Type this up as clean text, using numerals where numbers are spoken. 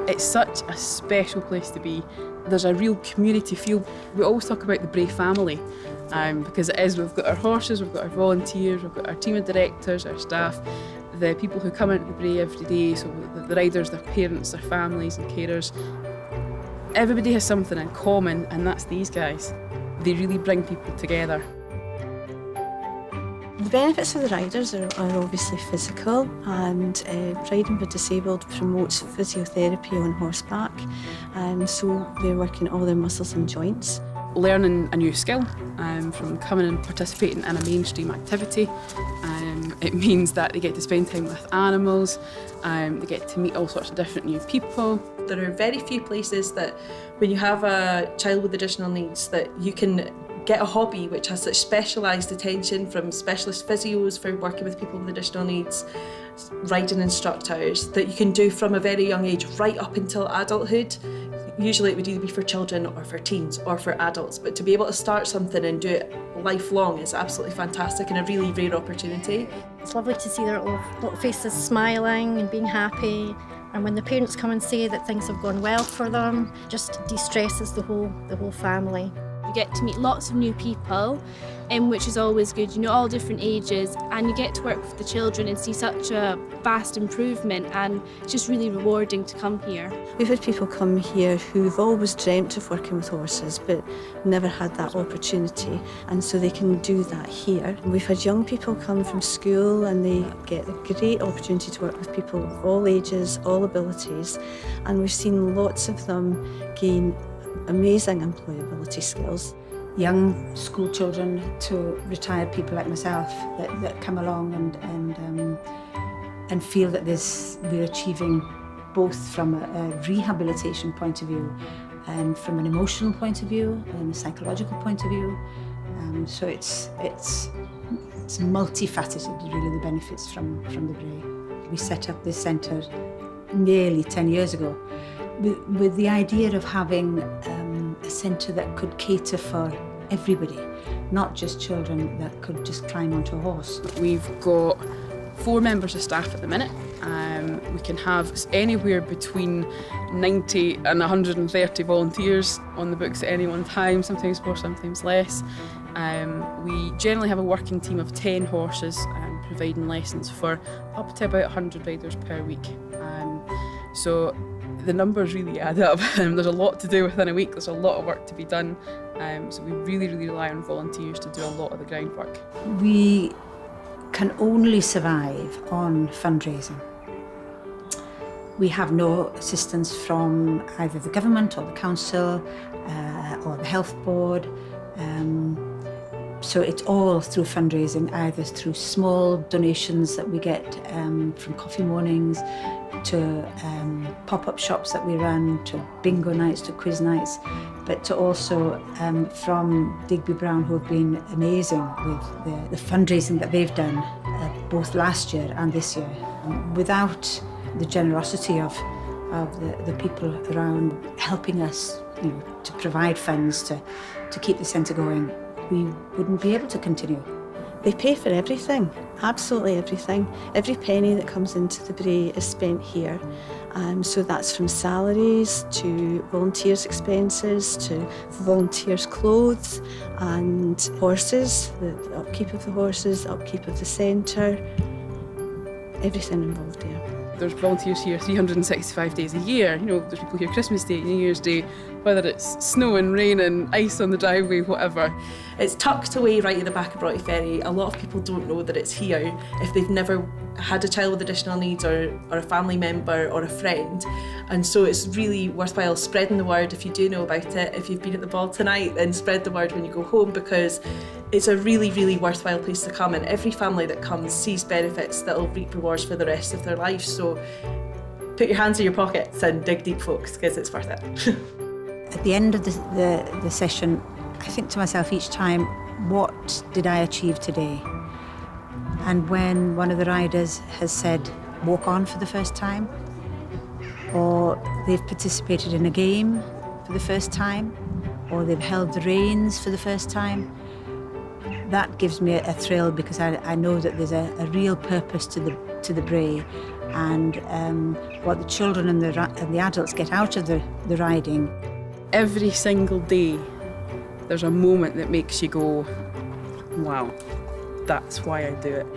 It's such a special place to be. There's a real community feel. We always talk about the Brae family because it is. We've got our horses, we've got our volunteers, we've got our team of directors, our staff, the people who come into the Brae every day, so the riders, their parents, their families and carers. Everybody has something in common, and that's these guys. They really bring people together. The benefits for the riders are obviously physical, and riding with disabled promotes physiotherapy on horseback, so they're working all their muscles and joints. Learning a new skill from coming and participating in a mainstream activity. It means that they get to spend time with animals, they get to meet all sorts of different new people. There are very few places that when you have a child with additional needs that you can get a hobby which has such specialised attention from specialist physios for working with people with additional needs, riding instructors, that you can do from a very young age right up until adulthood. Usually it would either be for children or for teens or for adults, but to be able to start something and do it lifelong is absolutely fantastic and a really rare opportunity. It's lovely to see their little faces smiling and being happy, and when the parents come and say that things have gone well for them, just de-stresses the whole family. You get to meet lots of new people, which is always good, all different ages, and you get to work with the children and see such a vast improvement, and it's just really rewarding to come here. We've had people come here who've always dreamt of working with horses but never had that opportunity, and so they can do that here. We've had young people come from school and they get a great opportunity to work with people of all ages, all abilities, and we've seen lots of them gain amazing employability skills. Young school children to retired people like myself that come along and feel that we're achieving both from a rehabilitation point of view and from an emotional point of view and a psychological point of view. So it's multifaceted, really, the benefits from the Brae. We set up this centre nearly 10 years ago with the idea of having a centre that could cater for everybody, not just children that could just climb onto a horse. We've got 4 members of staff at the minute. We can have anywhere between 90 and 130 volunteers on the books at any one time, sometimes more, sometimes less. We generally have a working team of 10 horses, providing lessons for up to about 100 riders per week. So the numbers really add up. There's a lot to do within a week, there's a lot of work to be done, so we really rely on volunteers to do a lot of the groundwork. We can only survive on fundraising. We have no assistance from either the government or the council or the health board, so it's all through fundraising, either through small donations that we get from coffee mornings, to pop-up shops that we run, to bingo nights, to quiz nights, but to also from Digby Brown, who have been amazing with the fundraising that they've done both last year and this year. Without the generosity of the people around helping us to provide funds to keep the centre going, we wouldn't be able to continue. They pay for everything, absolutely everything. Every penny that comes into the Brae is spent here. So that's from salaries to volunteers' expenses to volunteers' clothes and horses, the upkeep of the horses, the upkeep of the centre, everything involved there. There's volunteers here 365 days a year. There's people here Christmas Day, New Year's Day, whether it's snowing, raining, ice on the driveway, whatever. It's tucked away right at the back of Brae Ferry. A lot of people don't know that it's here if they've never had a child with additional needs or a family member or a friend. And so it's really worthwhile spreading the word if you do know about it. If you've been at the ball tonight, then spread the word when you go home, because it's a really worthwhile place to come, and every family that comes sees benefits that will reap rewards for the rest of their life. So put your hands in your pockets and dig deep, folks, because it's worth it. At the end of the session, I think to myself each time, what did I achieve today? And when one of the riders has said, walk on for the first time, or they've participated in a game for the first time, or they've held the reins for the first time, that gives me a thrill, because I know that there's a real purpose to the Brae, and what the children and the adults get out of the riding. Every single day, there's a moment that makes you go, wow, that's why I do it.